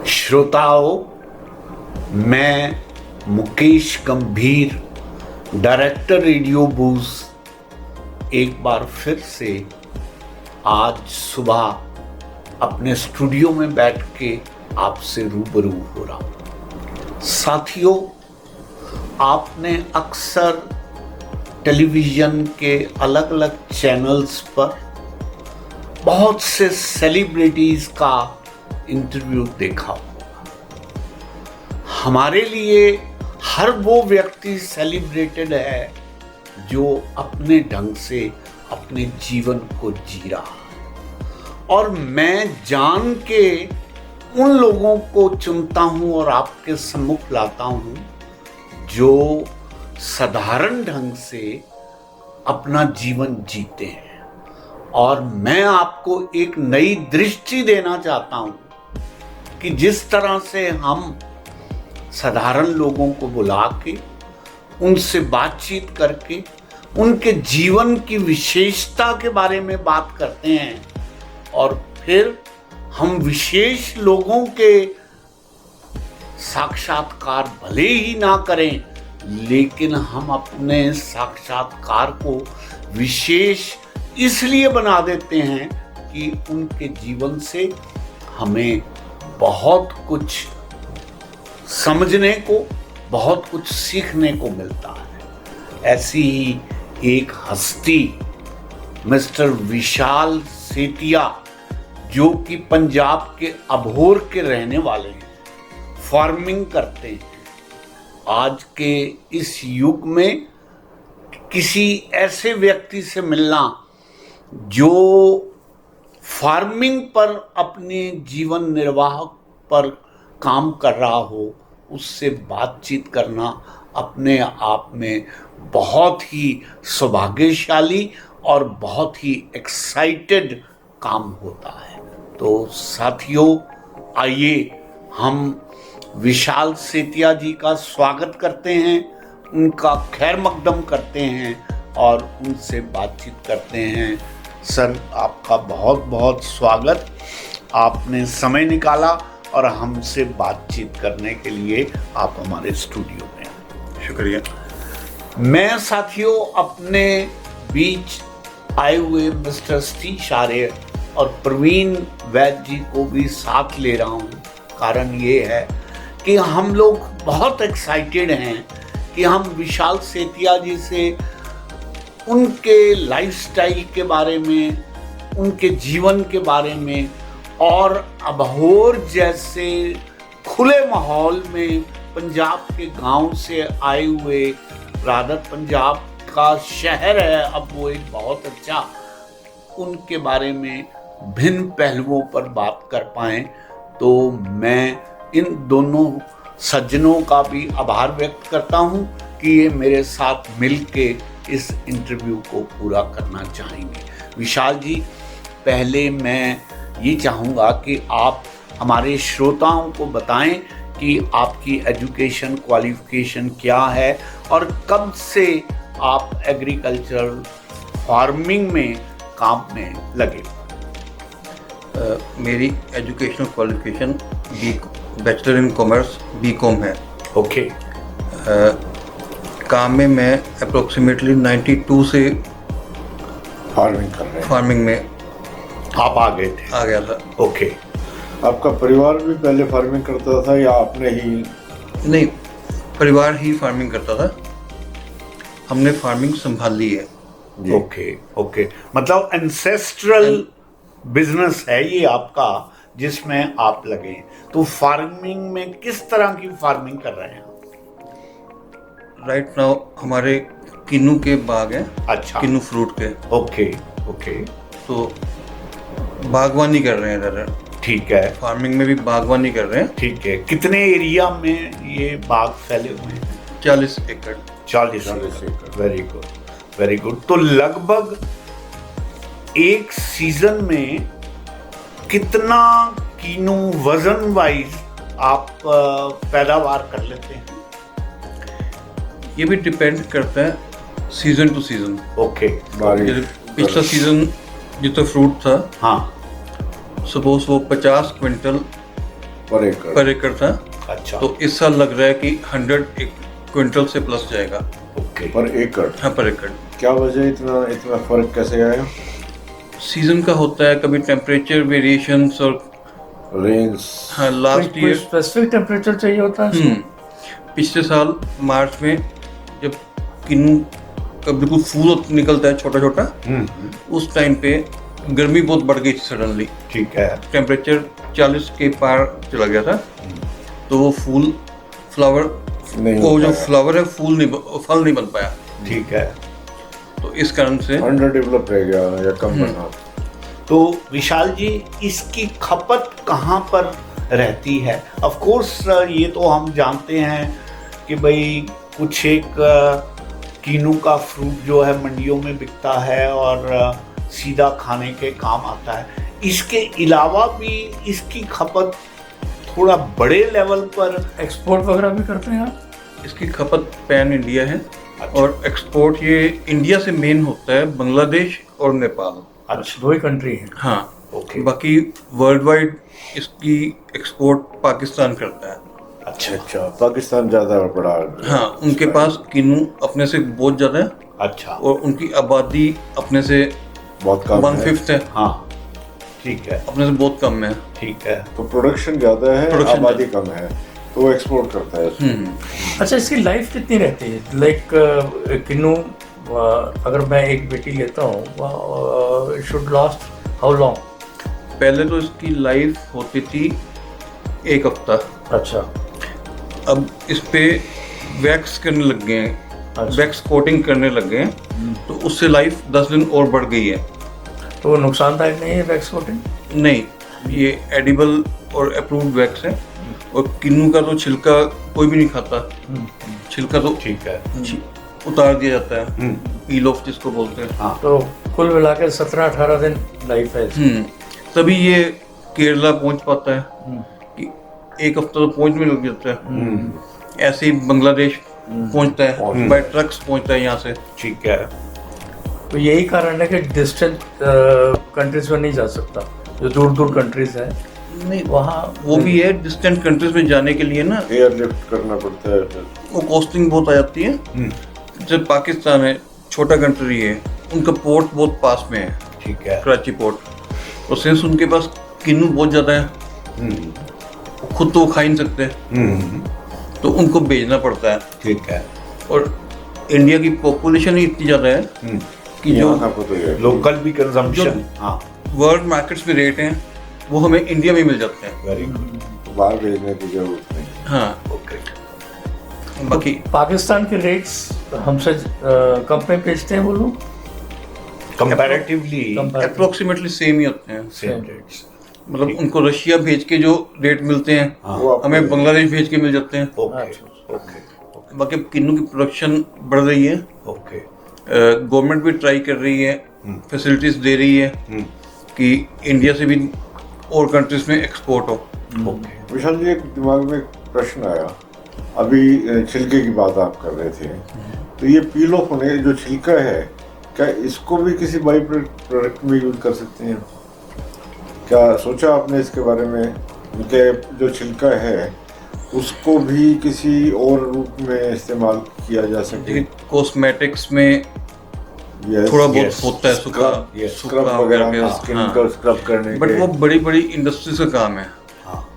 श्रोताओं, मैं मुकेश गंभीर, डायरेक्टर रेडियो बूज, एक बार फिर से आज सुबह अपने स्टूडियो में बैठ के आपसे रूबरू हो रहा हूँ। साथियों, आपने अक्सर टेलीविज़न के अलग अलग चैनल्स पर बहुत से सेलिब्रिटीज़ का इंटरव्यू देखा होगा। हमारे लिए हर वो व्यक्ति सेलिब्रेटेड है जो अपने ढंग से अपने जीवन को जी रहा है, और मैं जान के उन लोगों को चुनता हूं और आपके सम्मुख लाता हूं जो साधारण ढंग से अपना जीवन जीते हैं। और मैं आपको एक नई दृष्टि देना चाहता हूं कि जिस तरह से हम साधारण लोगों को बुला के उनसे बातचीत करके उनके जीवन की विशेषता के बारे में बात करते हैं, और फिर हम विशेष लोगों के साक्षात्कार भले ही ना करें, लेकिन हम अपने साक्षात्कार को विशेष इसलिए बना देते हैं कि उनके जीवन से हमें बहुत कुछ समझने को, बहुत कुछ सीखने को मिलता है। ऐसी ही एक हस्ती मिस्टर विशाल सेतिया, जो कि पंजाब के अबोहर के रहने वाले हैं, फार्मिंग करते हैं। आज के इस युग में किसी ऐसे व्यक्ति से मिलना जो फार्मिंग पर अपने जीवन निर्वाह पर काम कर रहा हो, उससे बातचीत करना अपने आप में बहुत ही सौभाग्यशाली और बहुत ही एक्साइटेड काम होता है। तो साथियों, आइए हम विशाल सेतिया जी का स्वागत करते हैं, उनका खैर मकदम करते हैं और उनसे बातचीत करते हैं। सर, आपका बहुत बहुत स्वागत। आपने समय निकाला और हमसे बातचीत करने के लिए आप हमारे स्टूडियो में आए। शुक्रिया। मैं साथियों अपने बीच आए हुए मिस्टर सतीश आर्य और प्रवीण वैद्य जी को भी साथ ले रहा हूँ। कारण ये है कि हम लोग बहुत एक्साइटेड हैं कि हम विशाल सेतिया जी से उनके लाइफस्टाइल के बारे में, उनके जीवन के बारे में, और अबोहर जैसे खुले माहौल में पंजाब के गांव से आए हुए, रादर पंजाब का शहर है अब वो एक बहुत अच्छा, उनके बारे में भिन्न पहलुओं पर बात कर पाएं। तो मैं इन दोनों सज्जनों का भी आभार व्यक्त करता हूं कि ये मेरे साथ मिल के इस इंटरव्यू को पूरा करना चाहेंगे। विशाल जी, पहले मैं ये चाहूँगा कि आप हमारे श्रोताओं को बताएं कि आपकी एजुकेशन क्वालिफिकेशन क्या है और कब से आप एग्रीकल्चरल फार्मिंग में काम में लगे। मेरी educational qualification bachelor in commerce BCom है। ओके। काम में मैं अप्रोक्सीमेटली 92 से फार्मिंग कर रहे हैं। फार्मिंग में आप आ गए थे? आ गया था। ओके। आपका परिवार भी पहले फार्मिंग करता था या आपने ही? नहीं, परिवार ही फार्मिंग करता था, हमने फार्मिंग संभाल ली है। ओके ओके, मतलब एंसेस्ट्रल बिजनेस है ये आपका जिसमें आप लगे। तो फार्मिंग में किस तरह की फार्मिंग कर रहे हैं? राइट नाउ हमारे किन्नू के बाग हैं। अच्छा। किन्नू फ्रूट के। Okay okay. तो बागवानी कर रहे हैं दादा। ठीक है। फार्मिंग में भी बागवानी कर रहे हैं। ठीक है। कितने एरिया में ये बाग फैले हुए हैं? 40 एकड़। 40 एकड़। Very good very good. तो लगभग एक सीजन में कितना कीनू वजन वाइज आप पैदावार कर लेते हैं? ये भी डिपेंड करता है सीजन टू सीजन। ओके। पिछला सीजन जितना फ्रूट था, हाँ, सपोज वो 50 क्विंटल पर एकड़ था, अच्छा, तो इस साल लग रहा है कि 100 क्विंटल से प्लस जाएगा। ओके, पर एकड़। हाँ, पर एकड़। क्या वजह इतना फर्क कैसे आया? सीजन का होता है, कभी टेम्परेचर वेरिएशंस और रेंज। हाँ, लास्ट कोई ईयर स्पेसिफिक टेम्परेचर चाहिए होता है इसको? पिछले साल मार्च में जब किन्नू का बिल्कुल फूल निकलता है छोटा छोटा, उस टाइम पे गर्मी बहुत बढ़ गई थी सडनली, ठीक है, टेम्परेचर 40 के पार चला गया था, तो वो फ्लावर नहीं वो हो जो पाया। फ्लावर है फल नहीं बन पाया, ठीक है। तो इस कारण से अंडर डेवलप रह गया या कम बना। तो विशाल जी, इसकी खपत कहाँ पर रहती है? ऑफ कोर्स ये तो हम जानते हैं कि भाई कुछ एक किन्नू का फ्रूट जो है मंडियों में बिकता है और सीधा खाने के काम आता है। इसके अलावा भी इसकी खपत थोड़ा बड़े लेवल पर एक्सपोर्ट वगैरह भी करते हैं आप? इसकी खपत पैन इंडिया है, अच्छा। और एक्सपोर्ट ये इंडिया से मेन होता है, बांग्लादेश और नेपाल। अच्छा, दो ही कंट्री हैं। हाँ, ओके, बाकी वर्ल्ड वाइड इसकी एक्सपोर्ट पाकिस्तान करता है। अच्छा, अच्छा, पाकिस्तान ज्यादा बड़ा। हाँ, उनके पास किन्नू अपने से बहुत ज़्यादा है, अच्छा, और उनकी आबादी अपने से बहुत कम है। 1/5 है, हाँ, ठीक है, अपने से बहुत कम है। ठीक है, तो प्रोडक्शन ज्यादा है, Production आबादी कम है, तो एक्सपोर्ट करता है। अच्छा, इसकी लाइफ कितनी रहती है? लाइक किन्नू, अगर मैं एक बेटी लेता हूँ, शुड लास्ट हाउ लॉन्ग? पहले तो इसकी लाइफ होती थी 1 हफ्ता, अच्छा, अब इस पे वैक्स करने लग गए हैं, अच्छा। वैक्स कोटिंग करने लग गए हैं, तो उससे लाइफ 10 दिन और बढ़ गई है। तो वो नुकसानदायक नहीं है वैक्स कोटिंग? नहीं, ये एडिबल और अप्रूव्ड वैक्स है, और किन्नू का तो छिलका कोई भी नहीं खाता, छिलका तो ठीक है, उतार दिया जाता है, पील ऑफ जिसको बोलते हैं। हाँ, तो कुल मिलाकर 17-18 दिन लाइफ है इसकी। तभी ये केरला पहुंच पाता है, कि 1 हफ्ता तो पहुंचने में लग जाता है। ऐसे ही बांग्लादेश पहुंचता है, बाय ट्रक्स पहुंचता है यहाँ से। ठीक है, तो यही कारण है कि डिस्टेंट कंट्रीज में नहीं जा सकता, जो दूर दूर कंट्रीज है नहीं, वहाँ वो भी है, डिस्टेंट कंट्रीज में जाने के लिए ना एयरलिफ्ट करना पड़ता है फिर। वो कॉस्टिंग बहुत आ जाती है। जब पाकिस्तान है, छोटा कंट्री है, उनका पोर्ट बहुत पास में है, ठीक है, कराची पोर्ट, और सिंस उनके पास किन्नू बहुत ज़्यादा है, खुद तो वो खा ही नहीं सकते, तो उनको भेजना पड़ता है। ठीक है, और इंडिया की पॉपुलेशन ही इतनी ज़्यादा है कि जो यहाँ का पता है। लोकल भी कंजम्पशन, हाँ, वर्ल्ड मार्केट्स में रेट हैं, वो हमें इंडिया में मिल जाते हैं। वेरी गुड, बाहर भेजने की जरूरत नहीं। हाँ, ओके। बाकी पाकिस्तान के रेट्स हमसे कम में बेचते हैं वो लोग? कंपैरेटिवली अप्रोक्सीमेटली सेम ही होते हैं, सेम रेट्स, मतलब उनको रशिया भेज के जो रेट मिलते हैं, वो आपको हमें बांग्लादेश भेज के मिल जाते हैं। ओके, अच्छा। ओके, बाकी किन्नू की प्रोडक्शन बढ़ रही है, ओके, गवर्नमेंट भी ट्राई कर रही है, फैसिलिटीज दे रही है कि इंडिया से भी और कंट्रीज में एक्सपोर्ट हो। ओके, विशाल जी, एक दिमाग में एक प्रश्न आया। अभी छिलके की बात आप कर रहे थे, तो ये पील ऑफ होने जो छिलका है, क्या इसको भी किसी बाई प्रोडक्ट में यूज कर सकते हैं? क्या सोचा आपने इसके बारे में कि जो छिलका है उसको भी किसी और रूप में इस्तेमाल किया जा सके? लेकिन कॉस्मेटिक्स में Yes, थोड़ा बहुत yes, होता है, सूखा yes, स्क्रब सूखा वगैरह में करके, स्किन हाँ। का स्क्रब करने बट के। वो बड़ी बड़ी इंडस्ट्रीज का काम है, हाँ,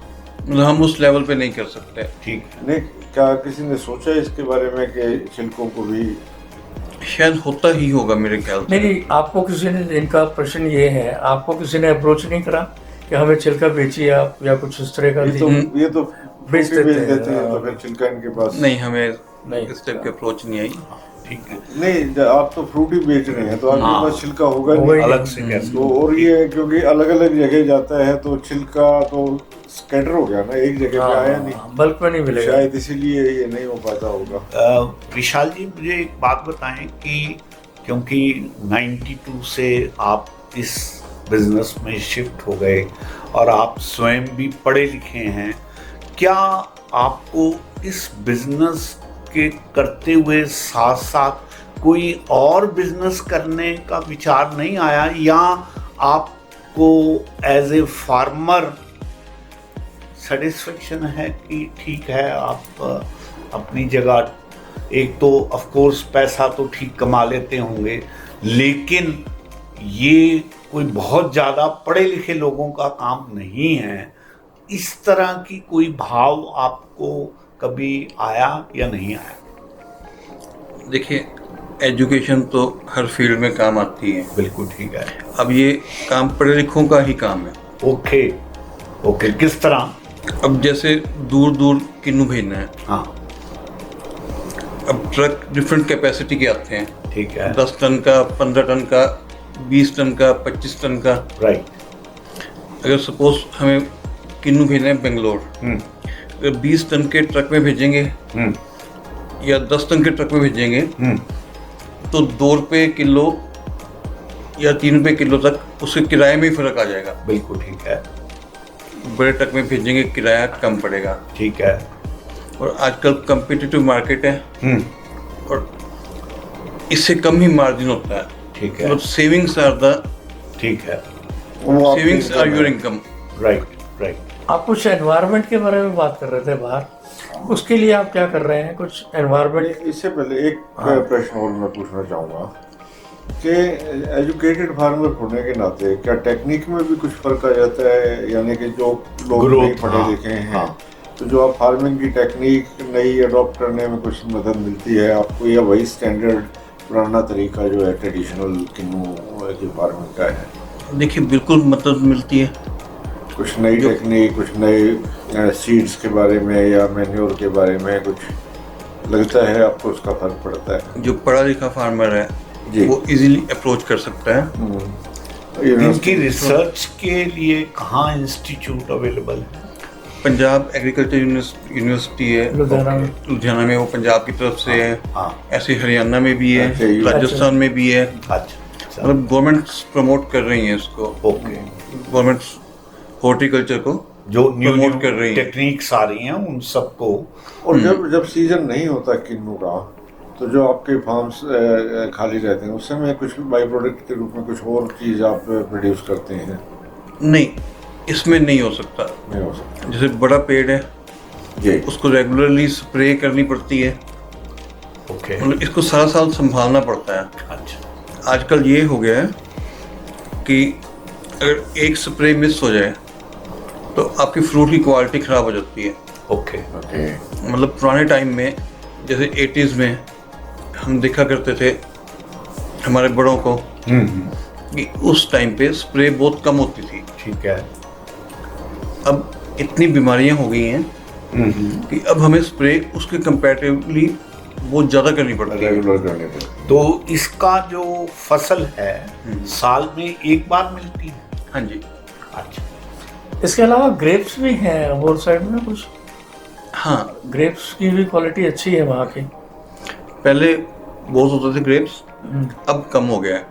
मतलब हम उस लेवल पे नहीं कर सकते। ठीक है, नहीं, क्या किसी ने सोचा इसके बारे में कि छिलकों को भी? शायद होता ही होगा मेरे ख्याल से। नहीं, आपको किसी ने, इनका प्रश्न ये है, आपको किसी ने अप्रोच नहीं करा कि हमें छिलका बेचिए आप, या कुछ इस तरह का? ये तो बेच फ्रूटी देते हैं, देते हैं, तो हाँ। फिर छिलका इनके पास नहीं, हमें नहीं। इस टाइप की अप्रोच नहीं आई। ठीक है, नहीं। आप तो फ्रूट ही बेच रहे हैं, तो आपके हाँ। पास छिलका होगा होगा नहीं। ही अलग से कैसे? तो और ये क्योंकि अलग अलग जगह जाता है, तो छिलका तो स्कैटर हो गया ना, एक जगह पे आया नहीं, बल्क में नहीं मिलेगा। शायद इसीलिए ये नहीं हो पाता होगा। विशाल जी, मुझे एक बात बताएं कि क्योंकि 92 से आप इस बिजनेस में शिफ्ट हो गए और आप स्वयं भी पढ़े लिखे हैं, क्या आपको इस बिजनेस के करते हुए साथ साथ कोई और बिजनेस करने का विचार नहीं आया, या आपको एज ए फार्मर सेटिस्फेक्शन है कि ठीक है आप अपनी जगह, एक तो ऑफ कोर्स पैसा तो ठीक कमा लेते होंगे, लेकिन ये कोई बहुत ज़्यादा पढ़े लिखे लोगों का काम नहीं है, इस तरह की कोई भाव आपको कभी आया या नहीं आया? देखिए, एजुकेशन तो हर फील्ड में काम आती है। बिल्कुल ठीक है। अब ये काम पढ़े लिखों का ही काम है। ओके ओके, किस तरह? अब जैसे दूर दूर किन्नू भेजना है, हाँ अब ट्रक डिफरेंट कैपेसिटी के आते हैं, ठीक है। 10 टन का, 15 टन का, 20 टन का, 25 टन का। राइट। अगर सपोज हमें किन्नू भेजना है बेंगलोर, अगर 20 टन के ट्रक में भेजेंगे या 10 टन के ट्रक में भेजेंगे तो 2 रुपये किलो या 3 रुपये किलो तक उसके किराए में ही फर्क आ जाएगा। बिल्कुल ठीक है। बड़े ट्रक में भेजेंगे किराया कम पड़ेगा। ठीक है। और आजकल कम्पिटिटिव मार्केट है और इससे कम ही मार्जिन होता है। ठीक है। मतलब सेविंग्स आर द ठीक है। वो आपकी सेविंग्स आर income योर है। इनकम। Right right. आप कुछ एनवायरनमेंट के बारे में बात कर रहे थे बाहर, उसके लिए आप क्या कर रहे हैं? कुछ एनवायरनमेंट। इससे पहले एक प्रश्न और मैं पूछना चाहूँगा कि एजुकेटेड फार्मर होने के नाते क्या टेक्निक में भी कुछ फर्क आ जाता है? यानी कि जो लोग Growth, नहीं पढ़े हाँ, लिखे हैं, हाँ। तो जो आप फार्मिंग की टेक्निक नई अडॉप्ट करने में कुछ मदद मिलती है आपको, या वही स्टैंडर्ड पुराना तरीका जो है ट्रेडिशनल किन्नू की फार्मिंग का है? देखिए, बिल्कुल मदद मिलती है। कुछ नई टेक्निक, कुछ नए सीड्स के बारे में या मैन्योर के बारे में कुछ लगता है आपको उसका फर्क पड़ता है? जो पढ़ा लिखा फार्मर है जी। वो इजीली अप्रोच कर सकता है। इनकी रिसर्च के लिए कहाँ इंस्टीट्यूट अवेलेबल है? पंजाब एग्रीकल्चर यूनिवर्सिटी है लुधियाना में, वो पंजाब की तरफ से है। हाँ। ऐसे हरियाणा में भी है, अच्छा, ये- राजस्थान में भी है। अच्छा। मतलब गवर्नमेंट प्रमोट कर रही है इसको, ओके। गवर्नमेंट हॉर्टिकल्चर को जो न्यू प्रमोट कर रही है। टेक्निक्स आ रही हैं उन सबको। और जब सीजन नहीं होता किन्नू का, तो जो आपके फार्म्स खाली रहते हैं उस समय कुछ बाई प्रोडक्ट के रूप में कुछ और चीज़ आप प्रोड्यूस करते हैं? नहीं, इसमें नहीं हो सकता। नहीं हो सकता। जैसे बड़ा पेड़ है, जी। उसको रेगुलरली स्प्रे करनी पड़ती है, ओके। मतलब इसको सारा साल संभालना पड़ता है। अच्छा। आजकल ये हो गया है कि अगर एक स्प्रे मिस हो जाए तो आपकी फ्रूट की क्वालिटी ख़राब हो जाती है। ओके। ओके। मतलब पुराने टाइम में, जैसे 80s में हम देखा करते थे हमारे बड़ों को कि उस टाइम पे स्प्रे बहुत कम होती थी। ठीक है। अब इतनी बीमारियां हो गई हैं कि अब हमें स्प्रे उसके कंपैरेटिवली बहुत ज़्यादा करनी पड़ती है। रेगुलर करने पर। तो इसका जो फसल है साल में एक बार मिलती है? हाँ जी। अच्छा। इसके अलावा ग्रेप्स भी हैं अमोर साइड में कुछ? हाँ, ग्रेप्स की भी क्वालिटी अच्छी है वहाँ की? पहले बहुत होते थे ग्रेप्स, अब कम हो गया है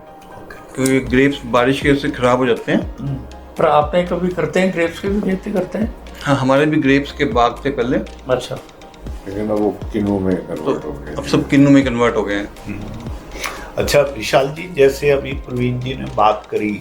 क्योंकि ग्रेप्स बारिश के वजह से ख़राब हो जाते हैं। पर आपने कभी करते हैं ग्रेप्स की भी खेती करते हैं? हाँ, हमारे भी ग्रेप्स के बाग थे पहले, अच्छा। लेकिन अब वो किन्नू में तो कन्वर्ट हो गए। अब सब किन्नू में कन्वर्ट हो गए हैं। अच्छा विशाल जी, जैसे अभी प्रवीण जी ने बात करी,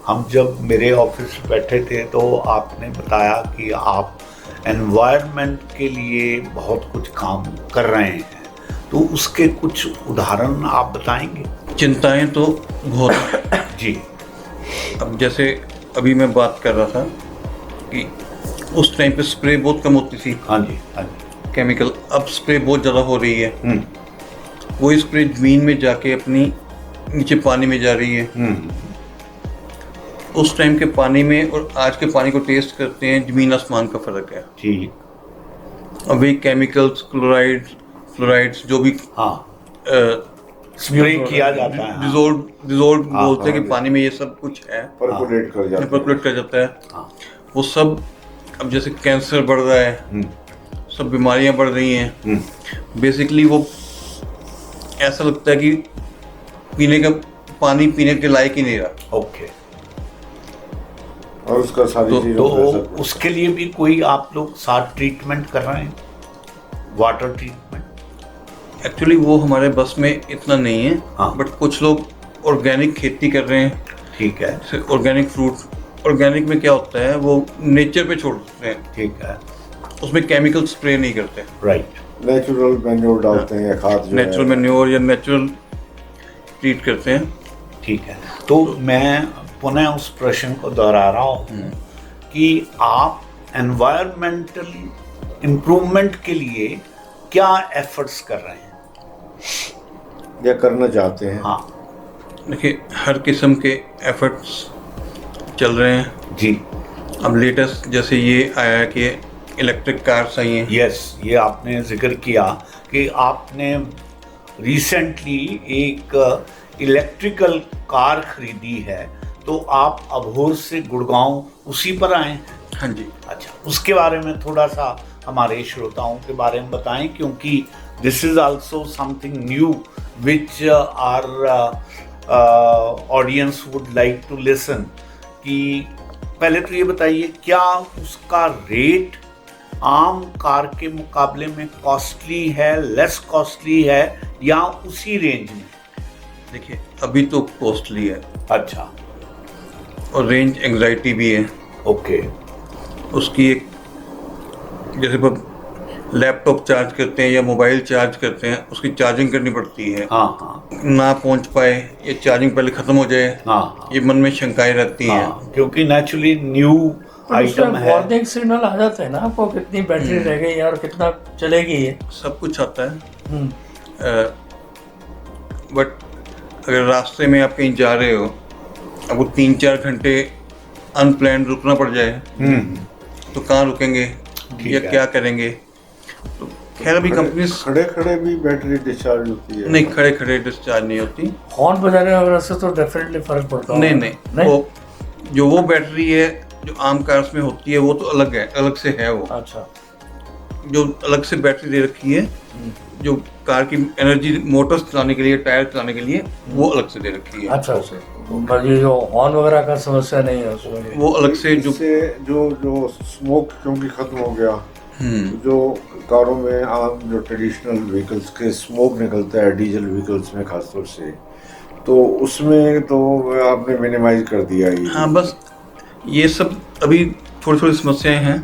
हम जब मेरे ऑफिस में बैठे थे तो आपने बताया कि आप एनवायरनमेंट के लिए बहुत कुछ काम कर रहे हैं, तो उसके कुछ उदाहरण आप बताएंगे? चिंताएं तो बहुत हैं। जी। अब जैसे अभी मैं बात कर रहा था कि उस टाइम पे स्प्रे बहुत कम होती थी, हाँ जी, हाँ जी। केमिकल। अब स्प्रे बहुत ज़्यादा हो रही है। वो स्प्रे ज़मीन में जाके अपनी नीचे पानी में जा रही है। उस टाइम के पानी में और आज के पानी को टेस्ट करते हैं, ज़मीन आसमान का फ़र्क है। ठीक। अभी केमिकल्स, फ्लोराइड्स जो भी हाँ, स्प्रे किया जाता है। डिजोल्व बोलते हैं कि पानी में ये सब कुछ है, परकुलेट कर जाते हैं। परकुलेट कर जाता है। हाँ। वो सब अब जैसे कैंसर बढ़ रहा है, सब बीमारियां बढ़ रही हैं। बेसिकली वो ऐसा लगता है कि पीने का पानी पीने के लायक ही नहीं रहा। ओके। और उसका सारी तो चीज़ों पर असर पड़ता है। उसके लिए भी कोई आप लोग साथ ट्रीटमेंट कर रहे हैं, वाटर ट्रीटमेंट? एक्चुअली वो हमारे बस में इतना नहीं है, हाँ। बट कुछ लोग ऑर्गेनिक खेती कर रहे हैं, ठीक है, जैसे ऑर्गेनिक फ्रूट। ऑर्गेनिक में क्या होता है, वो नेचर पे छोड़ते हैं, ठीक है, उसमें केमिकल स्प्रे नहीं करते, राइट, नेचुरल मैन्योर डालते हैं या खाद जो नेचुरल है। मैन्योर या नेचुरल ट्रीट करते हैं। ठीक है। तो मैं पुनः उस प्रश्न को दोहरा रहा हूँ कि आप एनवायरमेंटल इम्प्रूवमेंट के लिए क्या एफर्ट्स कर रहे हैं या करना चाहते हैं। हाँ देखिए, हर किस्म के एफर्ट्स चल रहे हैं। जी, अब लेटेस्ट जैसे ये आया है कि इलेक्ट्रिक कार्स आई हैं। यस, ये आपने जिक्र किया कि आपने रिसेंटली एक इलेक्ट्रिकल कार खरीदी है, तो आप अबोहर से गुड़गांव उसी पर आए हैं? हाँ जी। अच्छा, उसके बारे में थोड़ा सा हमारे श्रोताओं के बारे में बताएं, क्योंकि this is also something new which our audience would like to listen. कि पहले तो ये बताइए, क्या उसका रेट आम कार के मुकाबले में कॉस्टली है, लेस कॉस्टली है, या उसी रेंज में? देखिए, अभी तो कॉस्टली है अच्छा, और रेंज एंग्जाइटी भी है। ओके, उसकी एक, जैसे लैपटॉप चार्ज करते हैं या मोबाइल चार्ज करते हैं, उसकी चार्जिंग करनी पड़ती है। हाँ हाँ ना पहुंच पाए, ये चार्जिंग पहले ख़त्म हो जाए, हाँ ये मन में शंकाएं रहती हैं। हाँ, क्योंकि नेचुरली न्यू आइटम है। वार्निंग सिग्नल आ जाता है ना आपको, कितनी बैटरी रह गई और कितना चलेगी ये। सब कुछ आता है, हम्म, बट अगर रास्ते में आप कहीं जा रहे हो, आपको 3-4 घंटे अनप्लान्ड रुकना पड़ जाए, तो कहाँ रुकेंगे या है। क्या करेंगे? तो खैर, अभी कंपनी खड़े खड़े भी बैटरी डिस्चार्ज होती है। नहीं, खड़े खड़े डिस्चार्ज नहीं होती। हॉर्न बजाने वगैरह से तो डेफिनेटली फर्क पड़ता है। नहीं, वो बैटरी है जो आम कार्स में होती है, वो तो अलग है, अलग से है। वो अच्छा, जो अलग से बैटरी दे रखी है, जो कार की एनर्जी मोटर्स चलाने के लिए, टायर चलाने के लिए, वो अलग से दे रखी है। अच्छा, तो ये जो हॉर्न वगैरह का समस्या नहीं है उसमें। वो अलग से जो जो स्मोक क्योंकि खत्म हो गया, जो कारों में आम जो ट्रेडिशनल व्हीकल्स के स्मोक निकलता है, डीजल व्हीकल्स में खासतौर से, तो उसमें तो आपने मिनिमाइज कर दिया ही। हाँ, बस ये सब अभी थोड़ी थोड़ी समस्याएं हैं,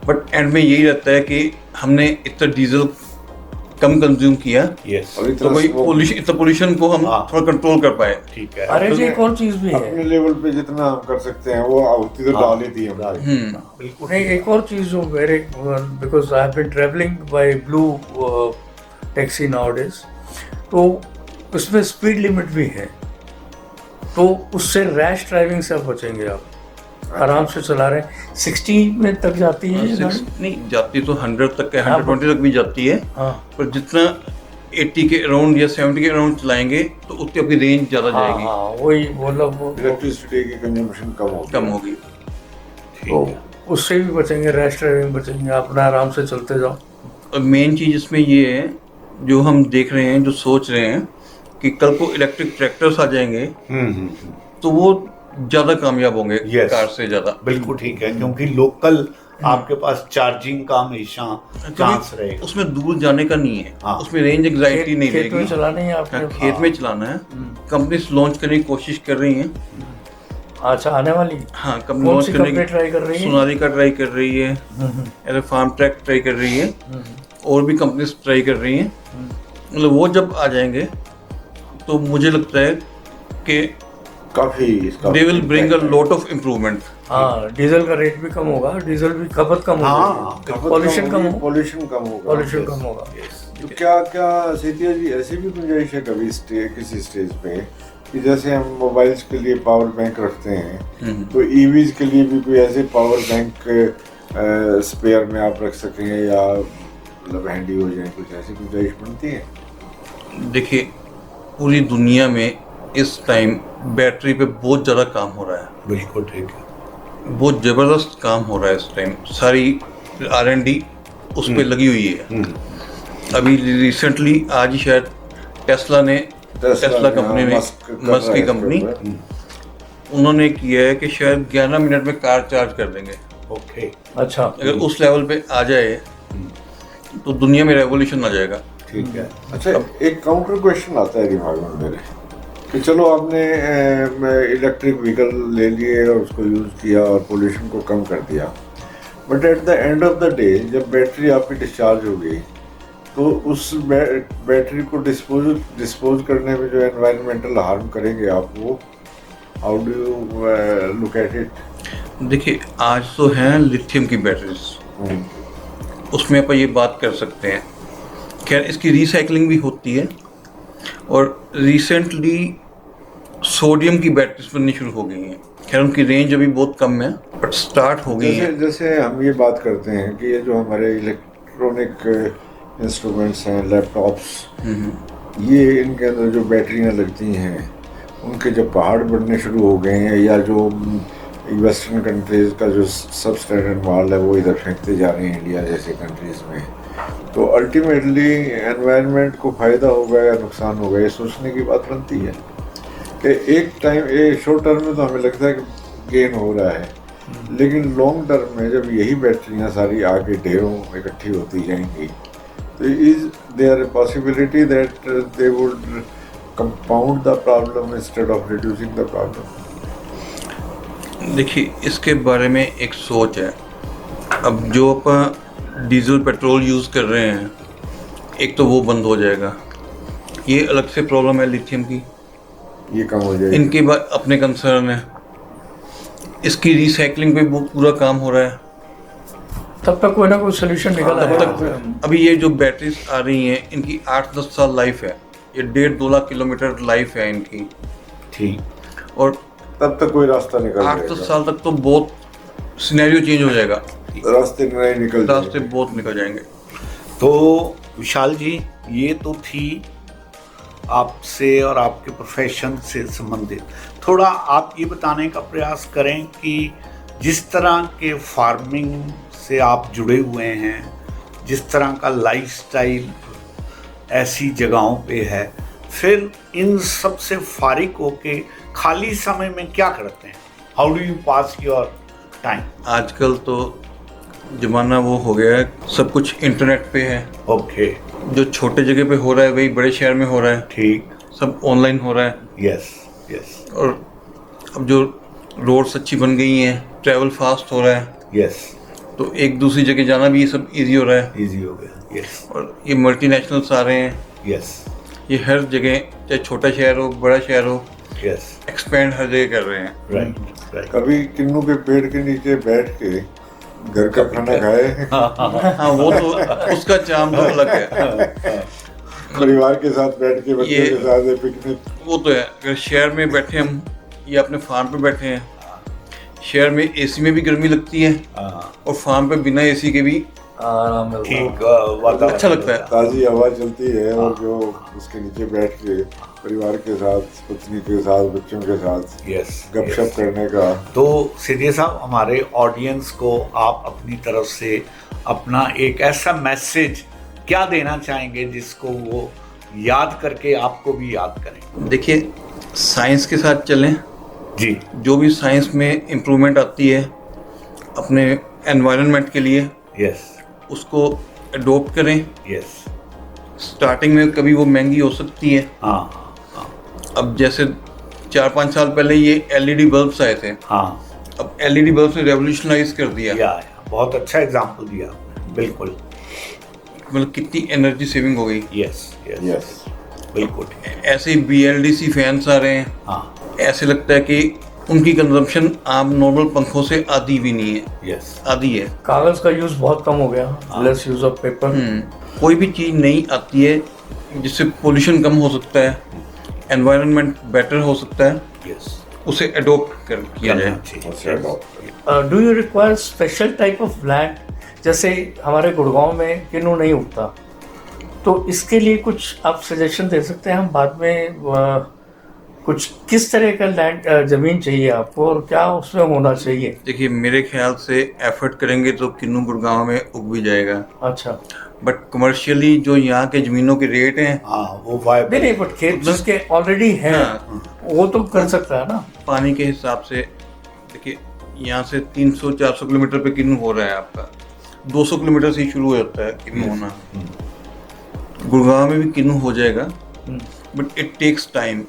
बट एंड में यही रहता है कि हमने इतना डीजल कम कंज्यूम किया, यस, तो भाई इतना पोल्यूशन को हम थोड़ा कंट्रोल कर पाए। ठीक है। अरे जी, एक और चीज भी है। अपने लेवल पे जितना हम कर सकते हैं वो होती तो डाल ही थी हमने। बिल्कुल नहीं, एक और चीज जो मेरे, because I have been travelling by blue taxi nowadays, तो उसमें स्पीड लिमिट भी है, तो उससे रैश ड्राइविंग से आप बचेंगे। आप आराम से चला रहे हैं, 60 में तक जाती है ये गाड़ी? नहीं जाती, तो 100 तक है, 120 तक भी जाती है। हाँ, पर जितना 80 के अराउंड या 70 के अराउंड चलाएंगे, तो उतनी आपकी रेंज ज़्यादा हाँ, जाएगी, हाँ, वही मतलब वो इलेक्ट्रिसिटी की कंजम्पशन कम होगी। तो उससे भी बचेंगे, रैश ड्राइविंग बचेंगे, अपना आराम से चलते जाओ। और मेन चीज़ इसमें ये है, जो हम देख रहे हैं, जो सोच रहे हैं कि कल को इलेक्ट्रिक ट्रैक्टर्स आ जाएंगे, तो वो ज़्यादा कामयाब होंगे कार से ज़्यादा। बिल्कुल ठीक है, क्योंकि लोकल आपके पास चार्जिंग का हमेशा चांस रहेगा। उसमें दूर जाने का नहीं है। हाँ। उसमें रेंज एंग्जाइटी नहीं खेत में रहेगी। चलानी है आपने। हाँ, खेत में चलाना है। कंपनी लॉन्च करने की कोशिश कर रही है। अच्छा, आने वाली? हाँ, कंपनी कौन लॉन्च सी करने कंपनी ट्राई कर रही है? सोनालिका ट्राई कर रही है, ऐसे फार्म ट्रैक ट्राई कर रही है, और भी कंपनीज ट्राई कर रही हैं। मतलब वो जब आ जाएंगे, तो मुझे लगता है कि काफी they will bring a lot of improvement. हाँ, डीजल का रेट भी कम होगा, डीजल भी खपत कम होगी, पॉल्यूशन कम होगा, पॉल्यूशन कम होगा। तो क्या सीतिया जी, ऐसी भी गुंजाइश है कभी किसी स्टेज पे कि जैसे हम मोबाइल्स के लिए पावर बैंक रखते हैं, तो ईवीज के लिए भी कोई ऐसे पावर बैंक स्पेयर में आप रख सकें, या मतलब हैंडी हो जाए, कुछ ऐसी गुंजाइश बनती है? देखिए, पूरी दुनिया में इस टाइम बैटरी पे बहुत ज़्यादा काम हो रहा है। बिल्कुल ठीक है, बहुत ज़बरदस्त काम हो रहा है इस टाइम। सारी R&D उस पर लगी हुई है। अभी रिसेंटली आज ही शायद टेस्ला कंपनी ने, मस्क की कंपनी, उन्होंने किया है कि शायद 11 मिनट में कार चार्ज कर देंगे। ओके, अच्छा, अगर उस लेवल पे आ जाए, तो दुनिया में रेवोल्यूशन आ जाएगा। ठीक है। अच्छा, एक काउंटर क्वेश्चन आता है दिमाग में मेरे कि चलो आपने इलेक्ट्रिक व्हीकल ले लिए और उसको यूज़ किया और पोल्यूशन को कम कर दिया, but at the end of the day जब बैटरी आपकी डिस्चार्ज हो गई तो उस बैटरी को डिस्पोज करने में जो एनवायरमेंटल हार्म करेंगे आप, वो how do you look at it? देखिए, आज तो हैं लिथियम की बैटरीज, उसमें अपन ये बात कर सकते हैं। खैर, इसकी रिसाइकलिंग भी होती है और रिसेंटली सोडियम की बैटरीज बननी शुरू हो गई हैं। खैर, उनकी रेंज अभी बहुत कम है बट स्टार्ट हो गई है। जैसे हम ये बात करते हैं कि ये जो हमारे इलेक्ट्रॉनिक इंस्ट्रूमेंट्स हैं, लैपटॉप्स, ये इनके अंदर जो बैटरियाँ लगती हैं, उनके जब पहाड़ बनने शुरू हो गए हैं, या जो वेस्टर्न कंट्रीज़ का जो सब स्टैंडर्ड माल है वो इधर फेंकते जा रहे हैं इंडिया जैसे कंट्रीज़ में, तो अल्टीमेटली एनवायरनमेंट को फ़ायदा होगा या नुकसान होगा, ये सोचने की बात बनती है कि एक टाइम शॉर्ट टर्म में तो हमें लगता है कि गेन हो रहा है, लेकिन लॉन्ग टर्म में जब यही बैटरियाँ सारी आके ढेरों इकट्ठी होती जाएंगी तो is there a possibility that they would compound the problem instead of reducing the problem? देखिए, इसके बारे में एक सोच है। अब जो अपन डीजल पेट्रोल यूज़ कर रहे हैं, एक तो वो बंद हो जाएगा, ये अलग से प्रॉब्लम है लिथियम की, ये कम हो जाएगी। इनके बाद अपने कंसर्न है, इसकी रिसाइकलिंग पे पूरा काम हो रहा है। तब तक कोई ना कोई सोल्यूशन निकल तब आएगा। तक अभी ये जो बैटरीज आ रही हैं, इनकी 8-10 साल लाइफ है, ये 1.5-2 लाख किलोमीटर लाइफ है इनकी, ठीक। और तब तक कोई रास्ता निकल 8-10 साल तक तो बहुत सिनेरियो चेंज हो जाएगा, रास्ते नहीं निकल रास्ते बहुत निकल जाएंगे। तो विशाल जी, ये तो थी आपसे और आपके प्रोफेशन से संबंधित। थोड़ा आप ये बताने का प्रयास करें कि जिस तरह के फार्मिंग से आप जुड़े हुए हैं, जिस तरह का लाइफस्टाइल ऐसी जगहों पे है, फिर इन सब से फारिग होके खाली समय में क्या करते हैं? How do you pass your time? आजकल तो ज़माना वो हो गया है, सब कुछ इंटरनेट पे है। ओके, जो छोटे जगह पे हो रहा है वही बड़े शहर में हो रहा है, ठीक। सब ऑनलाइन हो रहा है। यस यस और अब जो रोड्स अच्छी बन गई हैं, ट्रैवल फास्ट हो रहा है, यस, तो एक दूसरी जगह जाना भी ये सब इजी हो रहा है। इजी हो गया। यस और ये मल्टीनेशनल्स आ रहे हैं, यस ये हर जगह, चाहे छोटा शहर हो बड़ा शहर हो, यस, एक्सपेंड हर जगह कर रहे हैं। Right right. कभी किन्नू के पेड़ के नीचे बैठ के घर का खाना खाए? हाँ, वो तो उसका चार्म तो अलग है। परिवार के साथ बैठ के, बच्चों ये- के साथ पिकनिक? वो तो है, अगर शहर में बैठे हम या अपने फार्म पे बैठे हैं, शहर में एसी में भी गर्मी लगती है और फार्म पे बिना एसी के भी आराम मिलता है। ठीक वातावरण अच्छा लगता है। ताज़ी हवा चलती है और जो उसके नीचे बैठ के परिवार के साथ, पत्नी के साथ, बच्चों के साथ यस गपशप करने का। तो सीधे साहब, हमारे ऑडियंस को आप अपनी तरफ से अपना एक ऐसा मैसेज क्या देना चाहेंगे जिसको वो याद करके आपको भी याद करें? देखिए, साइंस के साथ चलें, जी, जो भी साइंस में इम्प्रूवमेंट आती है अपने एनवायरनमेंट के लिए, यस उसको अडोप्ट करें। यस, स्टार्टिंग में कभी वो महंगी हो सकती है, हाँ अब जैसे 4-5 साल पहले ये एलईडी बल्ब्स आए थे, हाँ, अब एलईडी बल्ब्स ने रेवोल्यूशनाइज कर दिया। या बहुत अच्छा एग्जाम्पल दिया आपने, बिल्कुल। मतलब कितनी एनर्जी सेविंग हो गई। यस यस यस, बिल्कुल, ऐसे ही BLDC फैंस आ रहे हैं, हाँ, ऐसे लगता है कि उनकी कंजम्पशन आम नॉर्मल पंखों से आधी भी नहीं है, यस, आधी है। कागज का यूज बहुत कम हो गया, लेस यूज ऑफ पेपर। कोई भी चीज़ नई आती है जिससे पोल्यूशन कम हो सकता है, एनवायरनमेंट बेटर हो सकता है, यस, उसे अडोप्ट कर किया जाए। Do you require special type of land? जैसे हमारे गुड़गांव में किन्नू नहीं उगता, तो इसके लिए कुछ आप सजेशन दे सकते हैं? हम बाद में कुछ किस तरह का लैंड जमीन चाहिए आपको और क्या उसमें होना चाहिए? देखिए, मेरे ख्याल से एफर्ट करेंगे तो किन्नू गुड़गांव में उग भी जाएगा, अच्छा, बट कमर्शियली जो यहाँ के ज़मीनों के रेट हैं, हाँ, वो वाइब नहीं बट खेत जिसके ऑलरेडी है हाँ, वो तो कर सकता है ना। पानी के हिसाब से देखिए, यहाँ से 300-400 किलोमीटर पे किन्नू हो रहा है आपका, 200 किलोमीटर से ही शुरू हो जाता है किन्नू होना। गुड़गांव में भी किन्नू हो जाएगा, बट इट टेक्स टाइम।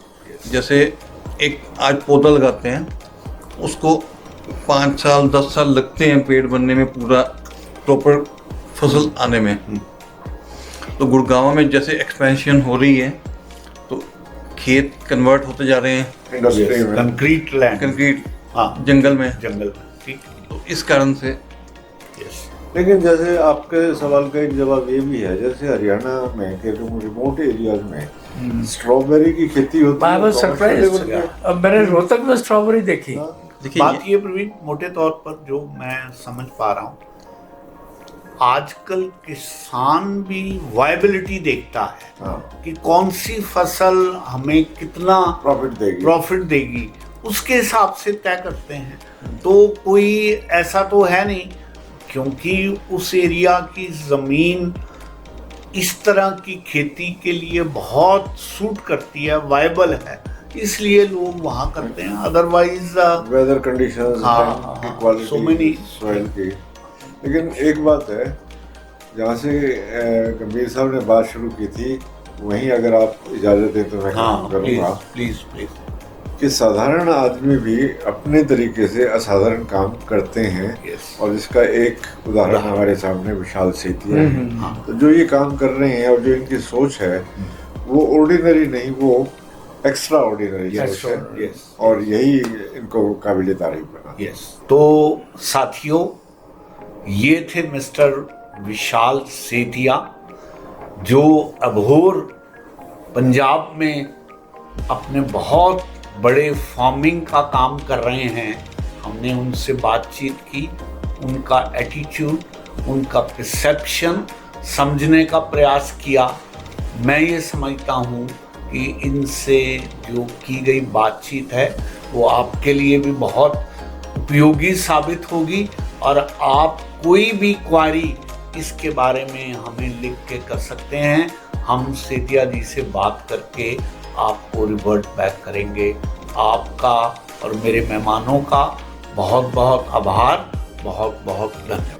जैसे एक आज पौधा लगाते हैं, उसको 5 साल 10 साल लगते हैं पेड़ बनने में, पूरा प्रॉपर फसल आने में। तो गुड़गांव में जैसे एक्सपेंशन हो रही है, तो खेत कन्वर्ट होते जा रहे हैं इंडस्ट्री में कंक्रीट लैंड, कंक्रीट हाँ, जंगल में। जंगल में, ठीक। तो इस कारण से यस, लेकिन जैसे आपके सवाल का एक जवाब ये भी है, जैसे हरियाणा में के रिमोट एरियाज में स्ट्रॉबेरी की खेती होती I was commercial surprised. level पे। अब मैंने रोहतक में स्ट्रॉबेरी देखी। देखिए बात ये प्रवीण, मोटे तौर पर जो मैं समझ पा रहा हूँ, आजकल किसान भी वायबिलिटी देखता है हाँ, कि कौन सी फसल हमें कितना प्रॉफिट देगी, उसके हिसाब से तय करते हैं। तो कोई ऐसा तो है नहीं, क्योंकि उस एरिया की ज़मीन इस तरह की खेती के लिए बहुत सूट करती है, वायबल है, इसलिए लोग वहाँ करते हैं। अदरवाइज वेदर कंडीशंस, हाँ, so क्वालिटी many- सॉइल की। लेकिन एक बात है, जहाँ से गंभीर साहब ने बात शुरू की थी, वहीं अगर आप इजाज़त दें तो मैं हाँ, करूँगा प्लीज प्लीज। कि साधारण आदमी भी अपने तरीके से असाधारण काम करते हैं। Yes. और इसका एक उदाहरण हमारे सामने विशाल सेतिया है। हाँ, तो जो ये काम कर रहे हैं और जो इनकी सोच है, वो ऑर्डिनरी नहीं, वो एक्स्ट्रा ऑर्डिनरी सोच है। yes. और यही इनको काबिल तारीफ बना। यस। तो साथियों, ये थे मिस्टर विशाल सेतिया, जो अबोहर पंजाब में अपने बहुत बड़े फार्मिंग का काम कर रहे हैं। हमने उनसे बातचीत की, उनका एटीट्यूड, उनका परसेप्शन समझने का प्रयास किया। मैं ये समझता हूँ कि इनसे जो की गई बातचीत है वो आपके लिए भी बहुत उपयोगी साबित होगी, और आप कोई भी क्वारी इसके बारे में हमें लिख के कर सकते हैं। हम सेतिया जी से बात करके आपको रिवर्ट बैक करेंगे। आपका और मेरे मेहमानों का बहुत बहुत आभार, बहुत बहुत धन्यवाद।